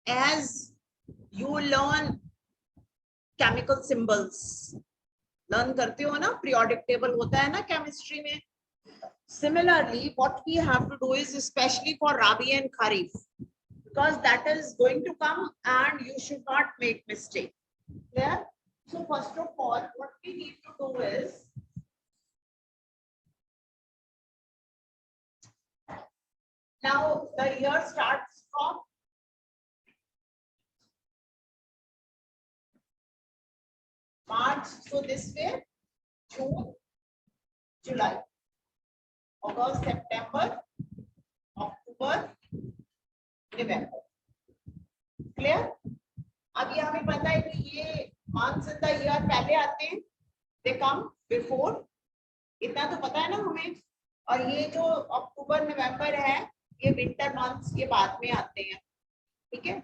as you learn chemical symbols, learn करते हो ना, periodic table होता है ना केमिस्ट्री में. Similarly, what we have to do is, especially for Rabi and Kharif, because that is going to come and you should not make mistake. Clear? So first of all, what we need to do is, now the year starts from March, so this way, June, July, August, September, October, November. Clear? अब ये हमें पता है कि ये months in the year पहले आते हैं, they come before, इतना तो पता है ना हमें. और ये जो अक्टूबर नवंबर है, ये विंटर मंथ्स के बाद में आते हैं. ठीक है.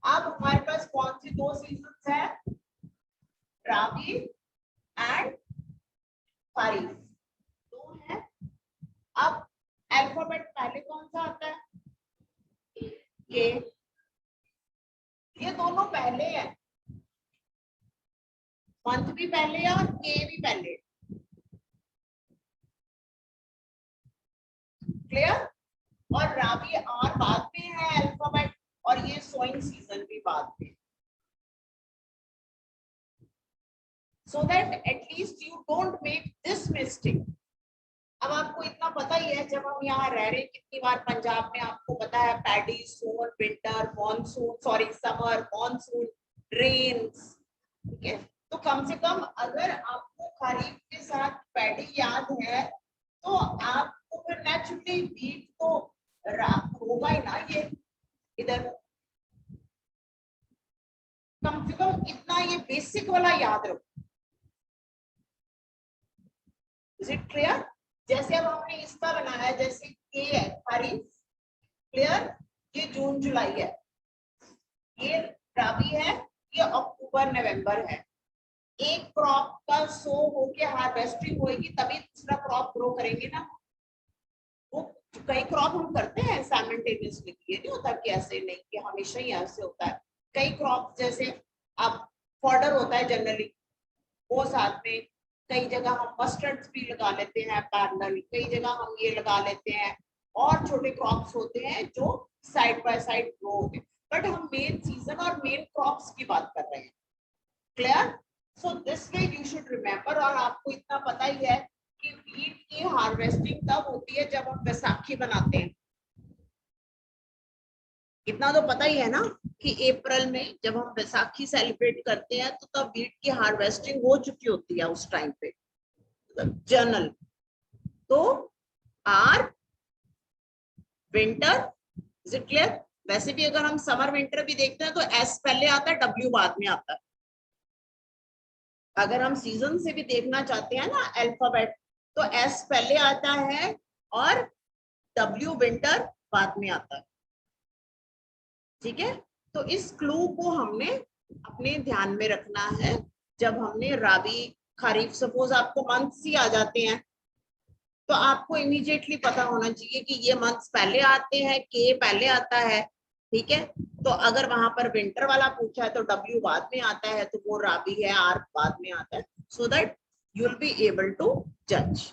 अब हमारे पास कौन सी दो सीजन्स है, राबी एंड खरीफ, दो है. अब अल्फाबेट पहले कौन सा आता है, के. ये दोनों पहले है, मंथ भी पहले है और के भी पहले. क्लियर? और राबी और बाद में है अल्फाबेट, और ये सोइंग सीजन भी बाद में. So that at least you don't make this mistake. अब आपको इतना पता ही है, जब हम यहाँ रह रहे हैं कितनी बार पंजाब में आपको पता है paddy, sown, winter, monsoon, sorry summer, monsoon, rains. ठीक है. तो कम से कम अगर आपको खरीफ के साथ पैडी याद है, तो आपको फिर नेचुरली वीट तो होगा ही ना. ये इधर कम से कम इतना ये बेसिक वाला याद रखो. Is it clear? जैसे अब हमने इसका बनाया, जैसे के है खरीफ, क्लियर, ये जून जुलाई है, ये राबी है, ये अक्टूबर नवंबर है. एक क्रॉप का सो होके हार्वेस्टिंग होगी तभी दूसरा क्रॉप ग्रो करेंगे ना. वो कई क्रॉप हम करते हैं साइमल्टेनियसली, ये नहीं होता कि ऐसे नहीं, कि हमेशा ही ऐसे होता है. कई क्रॉप जैसे अब फॉडर होता है जनरली, वो साथ में. कई जगह हम मस्टर्ड भी लगा लेते हैं पैरेलल, कई जगह हम ये लगा लेते हैं, और छोटे क्रॉप्स होते हैं जो साइड बाय साइड ग्रो होते हैं. बट हम मेन सीजन और मेन क्रॉप्स की बात कर रहे हैं. Clear? So this way you should remember. और आपको इतना पता ही है कि वीट की हार्वेस्टिंग तब होती है जब हम बैसाखी बनाते हैं. इतना तो पता ही है ना कि अप्रैल में जब हम बैसाखी सेलिब्रेट करते हैं, तो तब वीट की हार्वेस्टिंग हो चुकी होती है उस टाइम पे, जनरल. तो आर विंटर, इज इट क्लियर? वैसे भी अगर हम समर विंटर भी देखते हैं तो एस पहले आता है, डब्ल्यू बाद में आता है. अगर हम सीजन से भी देखना चाहते हैं ना अल्फाबेट, तो एस पहले आता है और डब्ल्यू विंटर बाद में आता है. ठीक है. तो इस क्लू को हमने अपने ध्यान में रखना है जब हमने राबी खरीफ, सपोज आपको मंथ्स ही आ जाते हैं, तो आपको इमीडिएटली पता होना चाहिए कि ये मंथ्स पहले आते हैं, के पहले आता है. ठीक है. तो अगर वहां पर विंटर वाला पूछा है तो डब्ल्यू बाद में आता है, तो वो राबी है, आर बाद में आता है. So that you will be able to जज.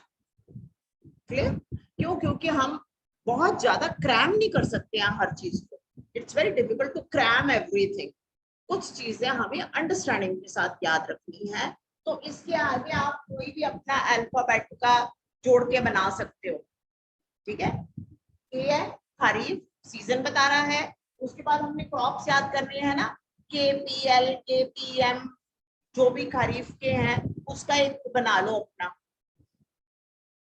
क्लियर? क्यों? क्योंकि हम बहुत ज्यादा क्रैम नहीं कर सकते हैं हर चीज को. It's very difficult to cram everything. कुछ चीजें हमें अंडरस्टैंडिंग के साथ याद रखनी है. तो इसके आगे आप कोई भी अपना अल्फाबेट का जोड़ के बना सकते हो. ठीक है. ये है खरीफ, सीजन बता रहा है. उसके बाद हमने क्रॉप्स याद करने हैं ना, के पी एल, के पी एम, जो भी खरीफ के हैं उसका एक बना लो अपना.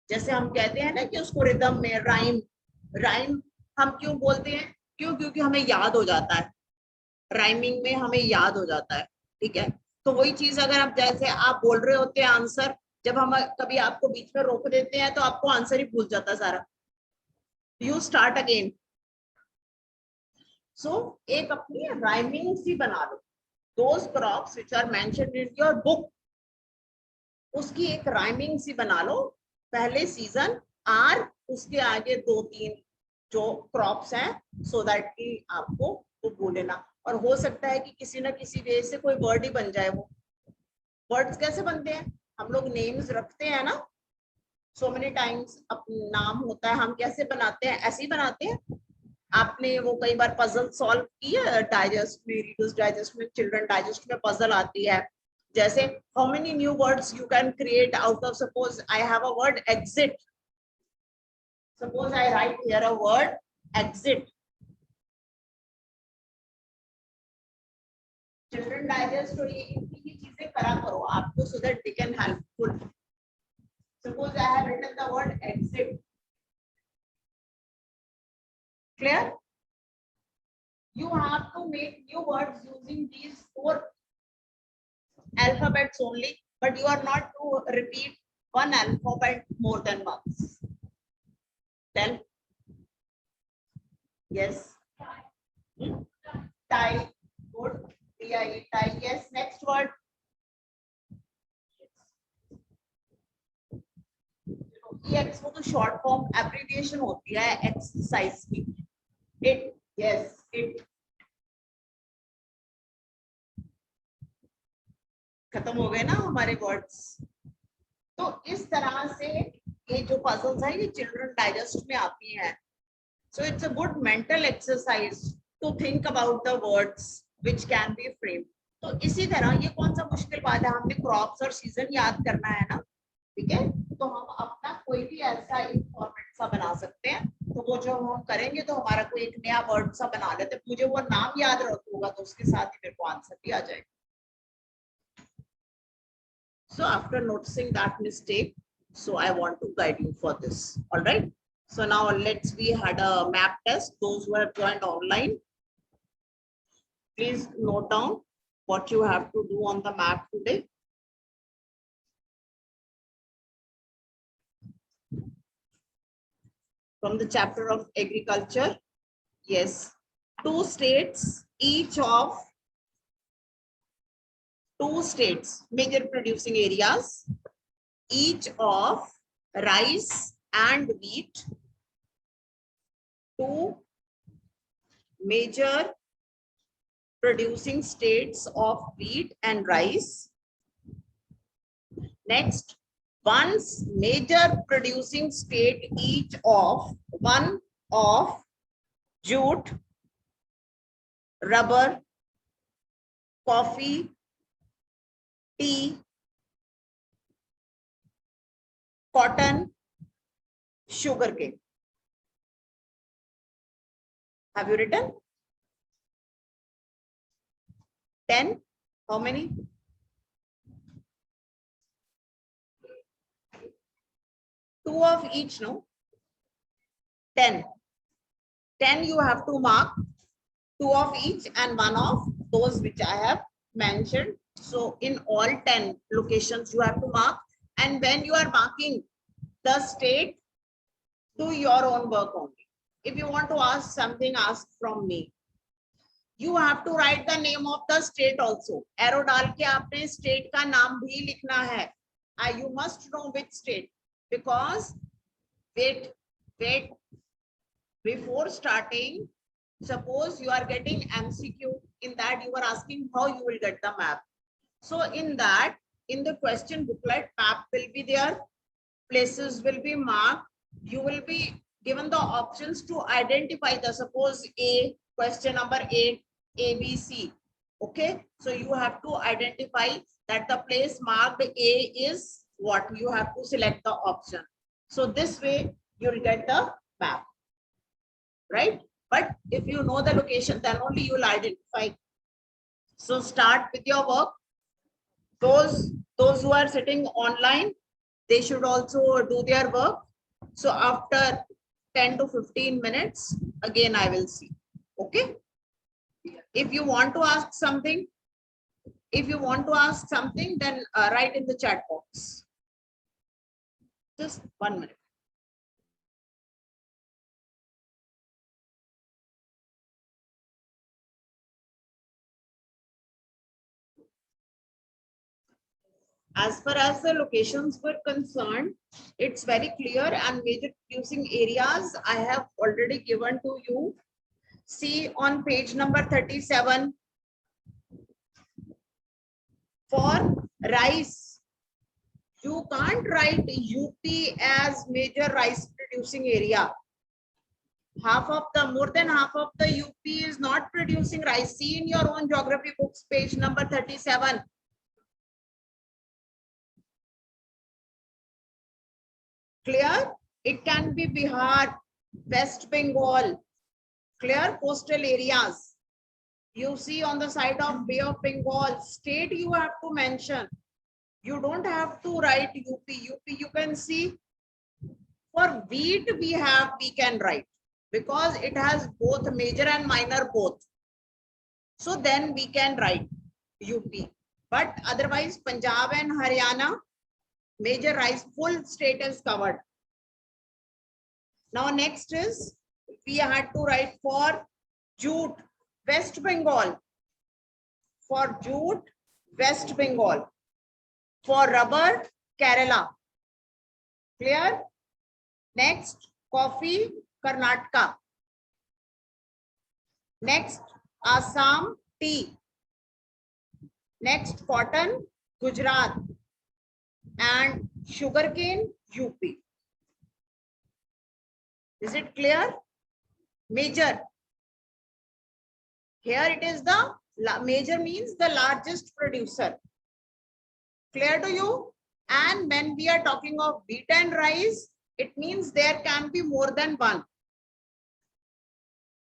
जैसे हम कहते हैं ना कि उसको रिदम में राइम, राइम हम क्यों बोलते हैं? क्यों? क्योंकि हमें याद हो जाता है, राइमिंग में हमें याद हो जाता है. ठीक है. तो वही चीज अगर आप, जैसे आप बोल रहे होते हैं आंसर, जब हम कभी आपको बीच में रोक देते हैं तो आपको आंसर ही भूल जाता सारा. You start again. सो एक अपनी राइमिंग सी बना लो. Those crops which are mentioned in your book, उसकी एक राइमिंग सी बना लो. पहले सीजन आर, उसके आगे 2-3 जो क्रॉप्स हैं, सो दैट कि आपको वो बोले ना, और हो सकता है कि किसी ना किसी वे से कोई वर्ड ही बन जाए। वो वर्ड्स कैसे बनते हैं, हम लोग नेम्स रखते हैं ना, सो मेनी टाइम्स अपना नाम होता है, हम कैसे बनाते हैं, ऐसे ही बनाते हैं। आपने वो कई बार पजल सॉल्व की है डाइजेस्ट में, रीडर्स डाइजेस्ट में, चिल्ड्रन डाइजेस्ट में पजल आती है, जैसे how many new words you can create out of, suppose I have a word exit, suppose I right here a word exit, children digest और ये इनकी चीजें करा करो आपको, so that they can helpful. Suppose I have written the word exit. Clear? You have to make new words using these 4 alphabets only, but you are not to repeat one alphabet more than once. Tell. Yes. Tie. Good. Tie. Tie. Yes. Next word. EX वो तो short form abbreviation होती है exercise की। It, yes it, खत्म हो गए ना हमारे वर्ड्स। तो इस तरह से ये जो पजल्स है ये चिल्ड्रन डाइजेस्ट में आती हैं। So it's a good mental exercise to think about the words which can be framed. तो इसी तरह ये कौन सा मुश्किल बात है, हमने क्रॉप्स और सीजन याद करना है ना, ठीक है, तो हम अपना कोई भी ऐसा एक फॉर्मेट सा बना सकते हैं। तो वो जो हम करेंगे तो हमारा कोई एक नया वर्ड सा बना लेते हैं, मुझे वो नाम याद होगा तो उसके साथ ही मेरे को आंसर भी आ जाएगा। So after noticing that mistake, so I want to guide you for this. All right. So now we had a map test. Those who have joined online, please note down what you have to do on the map today. From the chapter of agriculture, yes, 2 states, each of 2 states, major producing areas, each of rice and wheat, 2 major producing states of wheat and rice. Next, 1 major producing state each of 1 of jute, rubber, coffee, tea, cotton, sugarcane. Have you written? 10? How many? 2 of each, no? 10. 10 you have to mark, 2 of each and 1 of those which I have mentioned. So in all 10 locations you have to mark, and when you are marking the state, do your own work only. If you want to ask something, ask from me. You have to write the name of the state also. Arrow डाल के आपने state का नाम भी लिखना है. You must know which state, because wait, before starting, suppose you are getting MCQ, in that you are asking how you will get the map. So in that, in the question booklet, map will be there, places will be marked, you will be given the options to identify the, suppose A, question number 8, A, B, C. Okay, so you have to identify that the place marked A is what, you have to select the option. So this way you will get the map, right? But if you know the location, then only you will identify. So start with your work. Those who are sitting online, they should also do their work. So after 10 to 15 minutes, again I will see. Okay. If you want to ask something, then write in the chat box. Just 1 minute. As far as the locations were concerned, it's very clear, and major producing areas I have already given to you. See on page number 37. For rice, you can't write UP as major rice producing area. More than half of the UP is not producing rice. See in your own geography books, page number 37. Clear? It can be Bihar, West Bengal, clear, coastal areas. You see on the side of Bay of Bengal, state you have to mention. You don't have to write UP. You can see. For wheat we can write, because it has both major and minor both. So then we can write UP. But otherwise Punjab and Haryana, major rice, full state is covered. Now next is, we had to write for jute, West Bengal. For jute, West Bengal. For rubber, Kerala. Clear? Next, coffee, Karnataka. Next, Assam, tea. Next, cotton, Gujarat. And sugarcane, UP. Is it clear? Major. Here it is the major, means the largest producer. Clear to you? And when we are talking of wheat and rice, it means there can be more than one.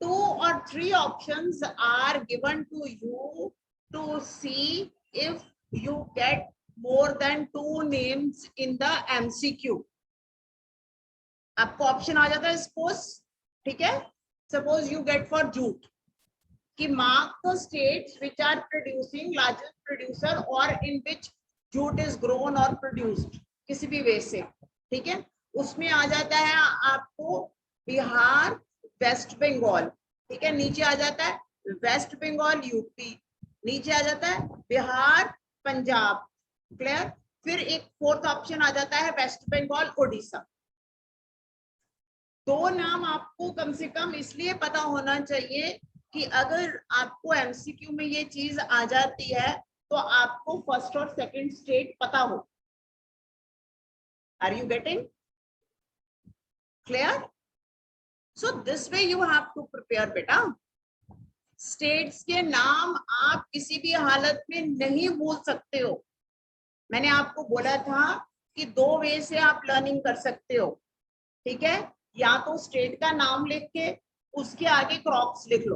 2 or 3 options are given to you to see if you get more than 2 names in the MCQ. आपको option आ जाता है suppose, ठीक है, suppose you get for jute कि mark the states which are producing largest producer और in which jute is grown और produced, किसी भी वे से, ठीक है। उसमें आ जाता है आपको बिहार, वेस्ट बंगाल, ठीक है, नीचे आ जाता है वेस्ट बंगाल यूपी, नीचे आ जाता है बिहार पंजाब, क्लियर। फिर एक 4th ऑप्शन आ जाता है वेस्ट बंगाल उड़ीसा। 2 नाम आपको कम से कम इसलिए पता होना चाहिए कि अगर आपको एमसीक्यू में ये चीज आ जाती है तो आपको फर्स्ट और सेकंड स्टेट पता हो। Are you getting clear? So this way you have to prepare बेटा। स्टेट्स के नाम आप किसी भी हालत में नहीं भूल सकते हो। मैंने आपको बोला था कि 2 वे से आप लर्निंग कर सकते हो, ठीक है। या तो स्टेट का नाम लिख के उसके आगे क्रॉप्स लिख लो।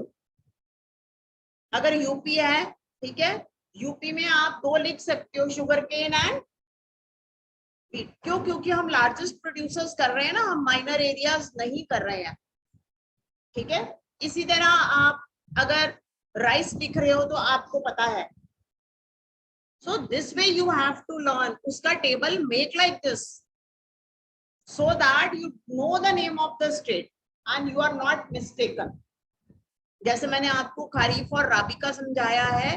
अगर यूपी है, ठीक है, यूपी में आप 2 लिख सकते हो, शुगर केन एंड व्हीट। क्यों? क्योंकि हम लार्जेस्ट प्रोड्यूसर्स कर रहे हैं ना, हम माइनर एरियाज नहीं कर रहे हैं, ठीक है। इसी तरह आप अगर राइस लिख रहे हो तो आपको पता है। So this way you have to learn. उसका table make like this so that you know the name of the state and you are not mistaken. जैसे मैंने आपको खरीफ और राबी का समझाया है,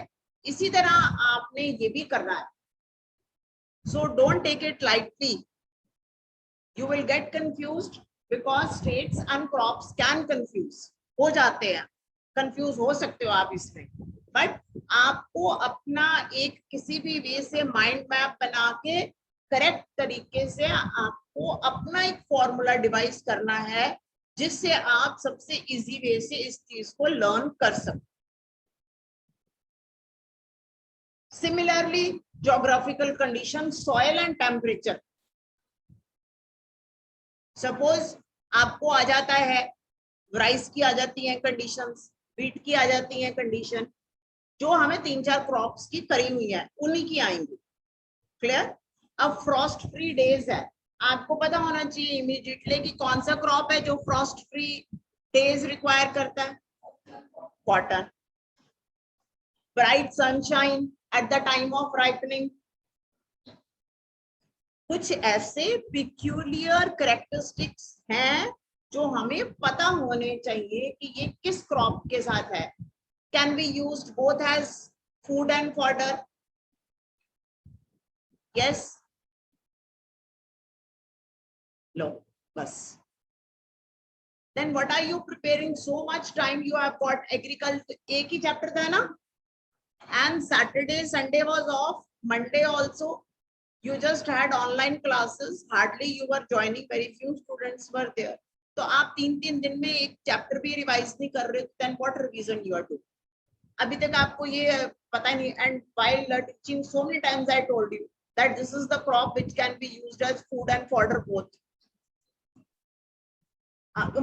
इसी तरह आपने ये भी करना है। So don't take it lightly. You will get confused because states and crops can confuse. हो जाते हैं, confuse हो सकते हो आप इसमें, but आपको अपना एक किसी भी वे से माइंड मैप बना के करेक्ट तरीके से आपको अपना एक फॉर्मूला डिवाइस करना है जिससे आप सबसे इजी वे से इस चीज को लर्न कर सको। Similarly geographical condition, soil and temperature. Suppose आपको आ जाता है राइस की आ जाती है कंडीशंस, व्हीट की आ जाती है कंडीशन, जो हमें 3-4 क्रॉप्स की करी हुई है उन्हीं की आएंगी, क्लियर। अब फ्रॉस्ट फ्री डेज है, आपको पता होना चाहिए इमीडिएटली कि कौन सा क्रॉप है जो फ्रॉस्ट फ्री डेज रिक्वायर करता है, cotton. Bright sunshine at the time of ripening. कुछ ऐसे पिक्यूलियर कैरेक्टरिस्टिक्स हैं जो हमें पता होने चाहिए कि ये किस क्रॉप के साथ है। Can be used both as food and fodder. Yes, लो बस then what are you preparing so much time? You have got agriculture, एक ही chapter था ना, and Saturday Sunday was off, Monday also you just had online classes, hardly you were joining, very few students were there. तो आप 3-3 दिन में एक chapter भी revise नहीं कर रहे, then what revision you are doing? अभी तक आपको ये पता नहीं. And while teaching, so many times I told you that this is the crop which can be used as food and fodder both.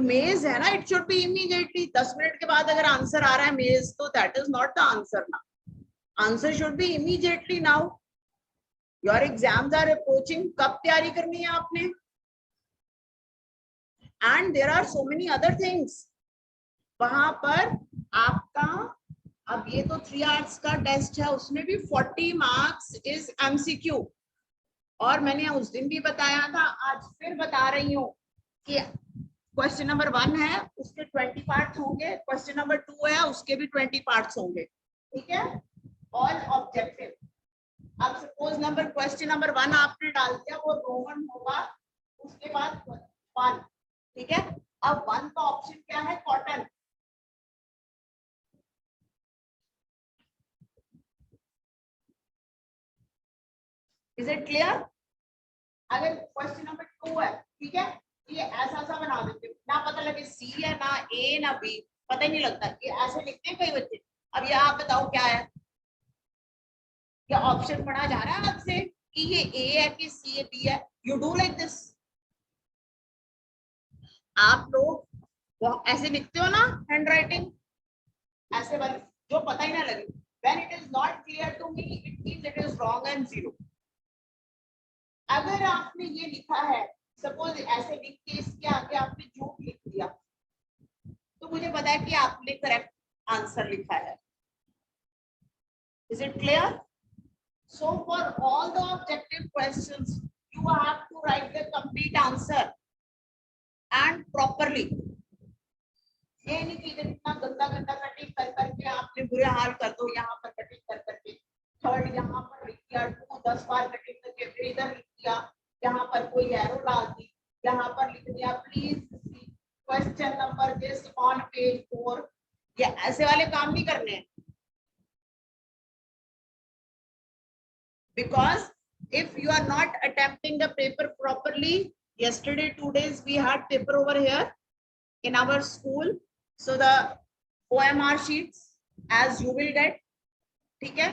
मेज है ना, it should be immediately. 10 minute के बाद अगर आंसर आ रहा है मेज, तो that is not the answer now. Answer should be immediately now. Your exams are approaching. कब तैयारी करनी है आपने? And there are so many other things. वहां पर आपका अब ये तो 3 आवर्स का टेस्ट है, उसमें भी 40 मार्क्स इज MCQ. और मैंने उस दिन भी बताया था, आज फिर बता रही हूँ कि क्वेश्चन नंबर 1 है, उसके 20 पार्ट्स होंगे. क्वेश्चन नंबर 2 है, उसके भी 20 पार्ट्स होंगे. ठीक है, ऑल ऑब्जेक्टिव. अब सपोज क्वेश्चन नंबर 1 आपने डाल दिया, वो रोमन होगा, उसके बाद 1. ठीक है, अब 1 का ऑप्शन क्या है? कॉटन. Is it clear? अगर क्वेश्चन नंबर 2 है, ठीक है, ये ऐसा सा बना देते, ना पता लगे सी है, ना ए ना बी, पता ही नहीं लगता. ये ऐसे लिखते हैं कई बच्चे. अब ये आप बताओ क्या है? क्या ऑप्शन पढ़ा जा रहा है आपसे कि ये ए है कि सी है, बी है? You do like this. आप लोग ऐसे लिखते हो ना, हैंड राइटिंग ऐसे वाली, जो पता ही ना लगे. When it is not clear to me, it means it is wrong and zero. अगर आपने ये लिखा है, सपोज ऐसे लिख के इसके आगे आपने झूठ लिख दिया, तो मुझे पता है कि आपने करेक्ट आंसर लिखा है. Is it clear? So for all the objective questions, you have to write the complete answer and properly. ये नहीं कि इतना गंदा गंदा कटिंग कर करके आपने बुरे हाल कर दो. यहाँ पर कटिंग कर करके, थर्ड यहाँ पर लिख दिया, 10 बार कटिंग करके फिर इधर लिख दिया, यहाँ पर कोई एरो डाल दी, यहाँ पर लिख दिया please question number this on page 4. ये ऐसे वाले काम नहीं करने हैं. Because if you are not attempting the paper properly, yesterday 2 days we had paper over here in our school, so the OMR sheets as you will get. ठीक है,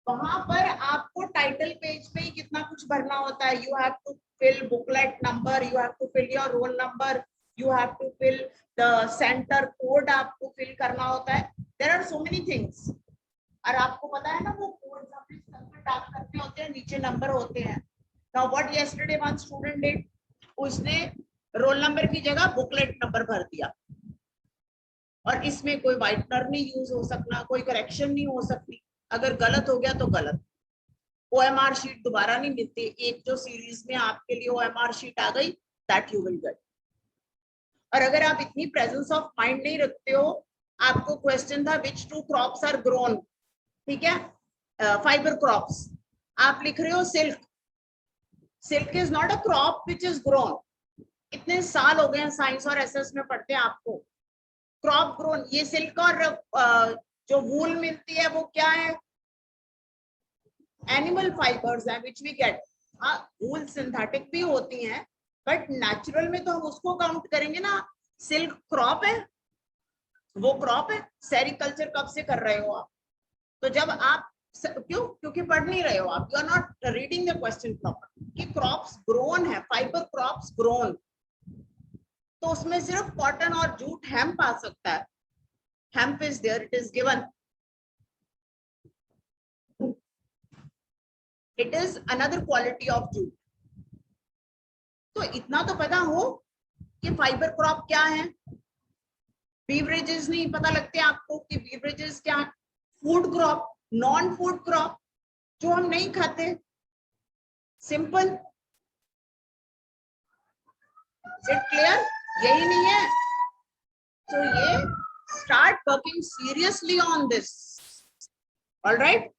वहां पर आपको टाइटल पेज पे ही कितना कुछ भरना होता है. You have to fill booklet number, you have to fill your roll number, you have to fill the center code, आपको fill करना होता है. There are so many things. और आपको पता है ना, वो कोड सबमिट टाइप करते होते हैं, नीचे नंबर होते हैं. Now what yesterday one student did, उसने रोल नंबर की जगह बुकलेट नंबर भर दिया. और इसमें कोई वाइटनर नहीं यूज हो सकना, कोई करेक्शन नहीं हो सकती. अगर गलत हो गया तो गलत. OMR शीट दोबारा नहीं मिलती. एक जो सीरीज में आपके लिए OMR शीट आ गई, दैट यू विल गेट. और अगर आप इतनी प्रेजेंस ऑफ माइंड नहीं रखते हो, आपको क्वेश्चन था विच 2 क्रॉप्स आर ग्रोन. ठीक है, फाइबर क्रॉप्स, आप लिख रहे हो silk. Silk is not a crop which is grown. इतने साल हो गए हैं साइंस और एसएस में पढ़ते हैं आपको. क्रॉप ग्रोन, ये सिल्क और जो वूल मिलती है वो क्या है? एनिमल फाइबर्स है which we get. Wool synthetic भी होती हैं, बट नेचुरल में तो हम उसको काउंट करेंगे ना. सिल्क क्रॉप है, वो क्रॉप है. सेरिकल्चर कब से कर रहे हो आप? तो जब आप क्योंकि पढ़ नहीं रहे हो आप, you are not reading the question proper. कि क्रॉप्स ग्रोन है, फाइबर क्रॉप्स ग्रोन, तो उसमें सिर्फ कॉटन और जूट, हेम्प आ सकता है. Hemp is there, it is given. It is another quality of jute. तो इतना तो पता हो कि फाइबर क्रॉप क्या है. बीवरेजेस नहीं पता लगते आपको कि बीवरेजेस क्या है. Food crop, non food crop, जो हम नहीं खाते. सिंपल. Is it clear? यही नहीं है. तो ये start working seriously on this. All right,